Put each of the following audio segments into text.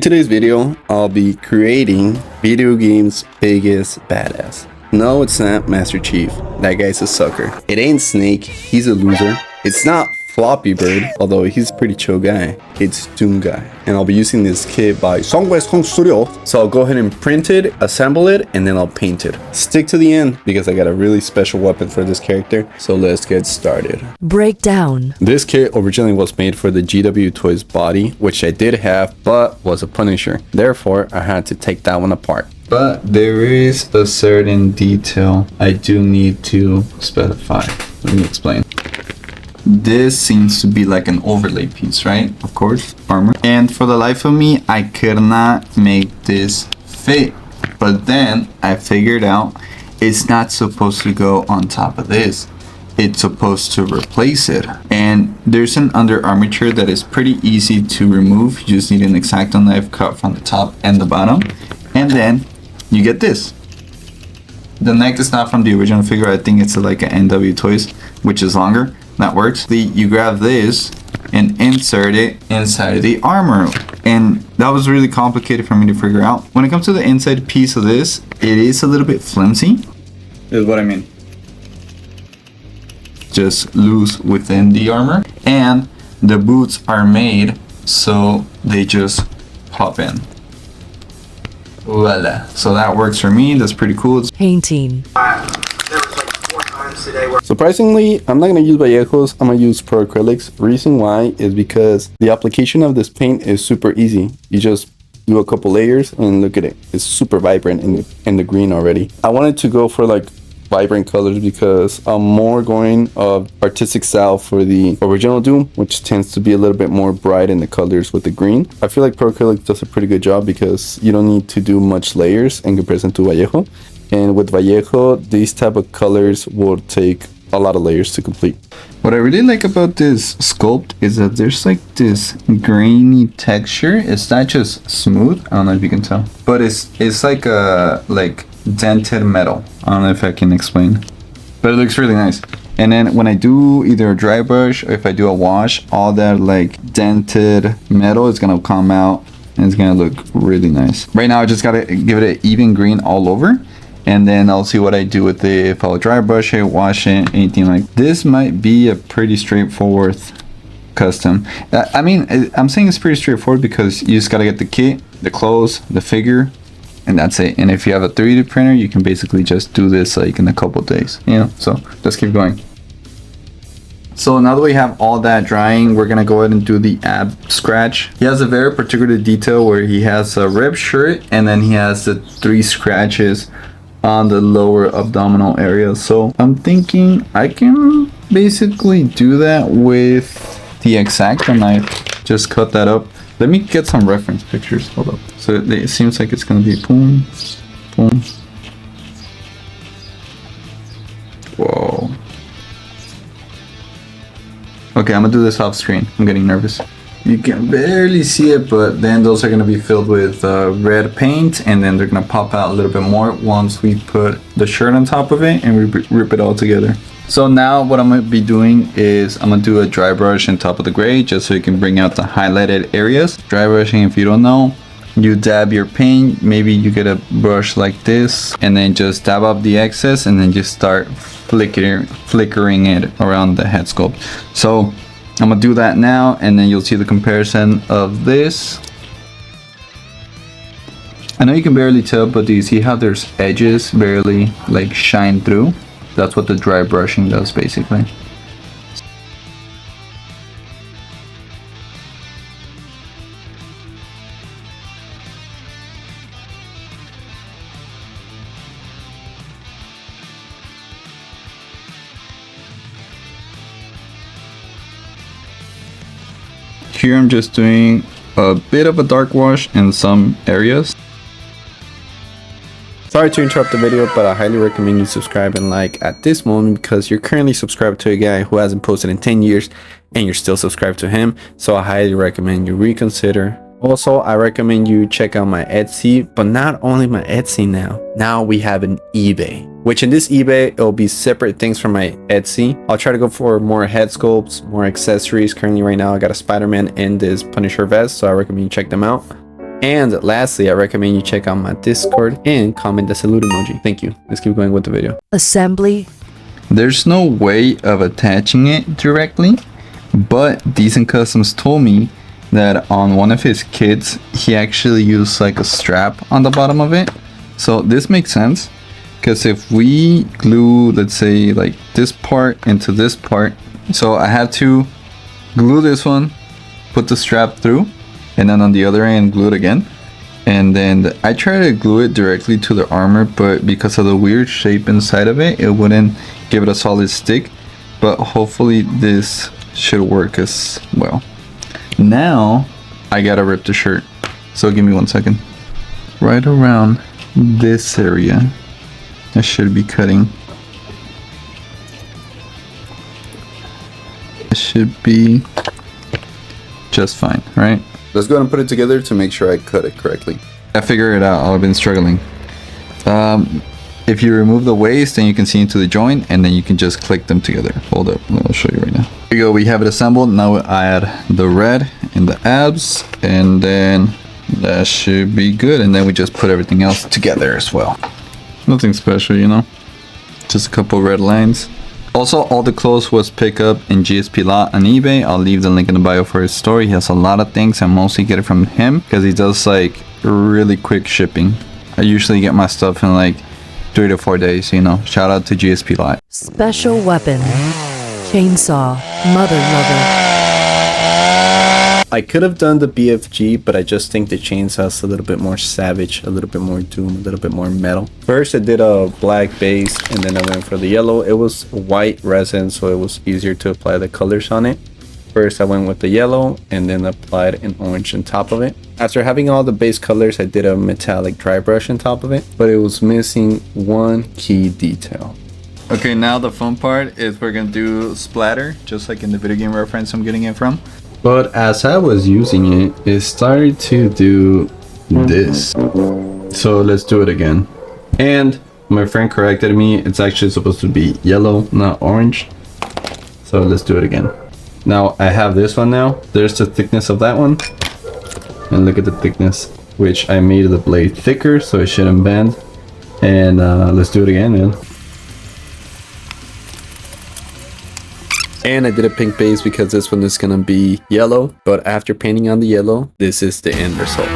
Today's video, I'll be creating video games biggest badass. No, it's not Master Chief. That guy's a sucker. It ain't Snake. He's a loser. It's not Floppy Bird, although he's a pretty chill guy. It's Doom Guy. And I'll be using this kit by Songwest Home Studio. So I'll go ahead and print it, assemble it, and then I'll paint it. Stick to the end because I got a really special weapon for this character. So let's get started. Breakdown. This kit originally was made for the GW Toys body, which I did have, but was a Punisher. Therefore, I had to take that one apart. But there is a certain detail I do need to specify. Let me explain. This seems to be like an overlay piece, right? Of course, armor. And for the life of me, I could not make this fit. But then I figured out it's not supposed to go on top of this. It's supposed to replace it. And there's an under armature that is pretty easy to remove. You just need an X-Acto knife cut from the top and the bottom. And then you get this. The neck is not from the original figure. I think it's like an NW Toys, which is longer. That works. You grab this and insert it inside the armor. And that was really complicated for me to figure out. When it comes to the inside piece of this, it is a little bit flimsy. Is what I mean. Just loose within the armor. And the boots are made so they just pop in. Voila. So that works for me. That's pretty cool. Painting. Surprisingly, I'm not going to use Vallejos, I'm going to use Pro Acrylics. Reason why is because the application of this paint is super easy. You just do a couple layers and look at it. It's super vibrant in the green already. I wanted to go for like vibrant colors because I'm more going of artistic style for the original Doom, which tends to be a little bit more bright in the colors with the green. I feel like Pro Acrylics does a pretty good job because you don't need to do much layers in comparison to Vallejo. And with Vallejo, these type of colors will take a lot of layers to complete. What I really like about this sculpt is that there's like this grainy texture. It's not just smooth. I don't know if you can tell, but it's like a dented metal. I don't know if I can explain, but it looks really nice. And then when I do either a dry brush or if I do a wash, all that like dented metal is gonna come out and it's gonna look really nice. Right now I just gotta give it an even green all over. And then I'll see what I do with it, if I'll dry brush it, wash it, anything like this. Might be a pretty straightforward custom. I mean, I'm saying it's pretty straightforward because you just gotta get the kit, the clothes, the figure, and that's it. And if you have a 3D printer, you can basically just do this like in a couple days, you know? So let's keep going. So now that we have all that drying, we're gonna go ahead and do the ab scratch. He has a very particular detail where he has a ripped shirt and then he has the 3 scratches on the lower abdominal area. So I'm thinking I can basically do that with the X-Acto knife. Just cut that up. Let me get some reference pictures. Hold up. So it seems like it's gonna be boom, boom. Whoa. Okay, I'm gonna do this off screen. I'm getting nervous. You can barely see it, but then those are going to be filled with red paint, and then they're going to pop out a little bit more once we put the shirt on top of it and we rip it all together. So now what I'm going to be doing is I'm going to do a dry brush on top of the gray just so you can bring out the highlighted areas. Dry brushing, if you don't know, you dab your paint, maybe you get a brush like this and then just dab up the excess and then just start flickering it around the head sculpt. So I'm gonna do that now, and then you'll see the comparison of this. I know you can barely tell, but do you see how there's edges barely like shine through? That's what the dry brushing does basically. Here I'm just doing a bit of a dark wash in some areas. Sorry to interrupt the video, but I highly recommend you subscribe and like at this moment because you're currently subscribed to a guy who hasn't posted in 10 years and you're still subscribed to him. So I highly recommend you reconsider. Also, I recommend you check out my Etsy, but not only my Etsy now we have an eBay, which in this eBay, it'll be separate things from my Etsy. I'll try to go for more head sculpts, more accessories. Currently right now, I got a Spider-Man and this Punisher vest, so I recommend you check them out. And lastly, I recommend you check out my Discord and comment the salute emoji. Thank you. Let's keep going with the video. Assembly. There's no way of attaching it directly, but Decent Customs told me that on one of his kits, he actually used like a strap on the bottom of it. So this makes sense, because if we glue, let's say like this part into this part, so I had to glue this one, put the strap through, and then on the other end glue it again. And then I tried to glue it directly to the armor, but because of the weird shape inside of it, it wouldn't give it a solid stick. But hopefully this should work as well. Now I gotta rip the shirt, so give me 1 second. Right around this area I should be cutting. It should be just fine, right? Let's go ahead and put it together to make sure I cut it correctly. I figured it out. I've been struggling. If you remove the waist, then you can see into the joint, and then you can just click them together. Hold up, I'll show you right now. Here you go, we have it assembled. Now I add the red in the abs, and then that should be good. And then we just put everything else together as well. Nothing special, you know, just a couple red lines. Also, all the clothes was picked up in GSP Lot on eBay. I'll leave the link in the bio for his store. He has a lot of things. I mostly get it from him because he does like really quick shipping. I usually get my stuff in like 3 to 4 days, you know. Shout out to GSP Lot. Special weapon. Chainsaw. Mother lover. I could have done the BFG, but I just think the chainsaw's a little bit more savage, a little bit more doom, a little bit more metal. First I did a black base, and then I went for the yellow. It was white resin, so it was easier to apply the colors on it. First I went with the yellow, and then applied an orange on top of it. After having all the base colors, I did a metallic dry brush on top of it, but it was missing one key detail. Okay, now the fun part is we're gonna do splatter, just like in the video game reference I'm getting it from. But as I was using it, it started to do this. So let's do it again. And my friend corrected me. It's actually supposed to be yellow, not orange. So let's do it again. Now I have this one now. There's the thickness of that one. And look at the thickness, which I made the blade thicker so it shouldn't bend. And let's do it again, man. And I did a pink base because this one is gonna be yellow, but after painting on the yellow, this is the end result.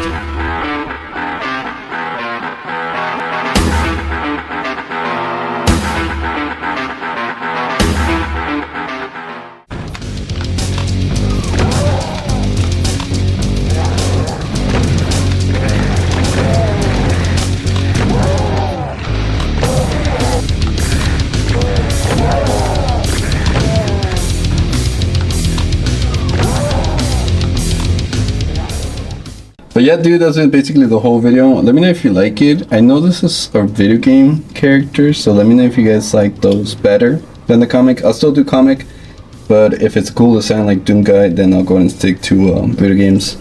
But yeah, dude, that's basically the whole video. Let me know if you like it. I know this is a video game character, so let me know if you guys like those better than the comic. I'll still do comic, but if it's cool to sound like Doom Guy, then I'll go and stick to video games.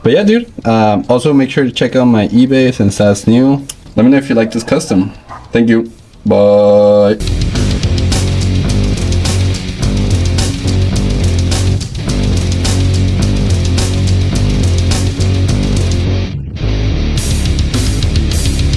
But yeah, dude, also make sure to check out my eBay since that's new. Let me know if you like this custom. Thank you. Bye.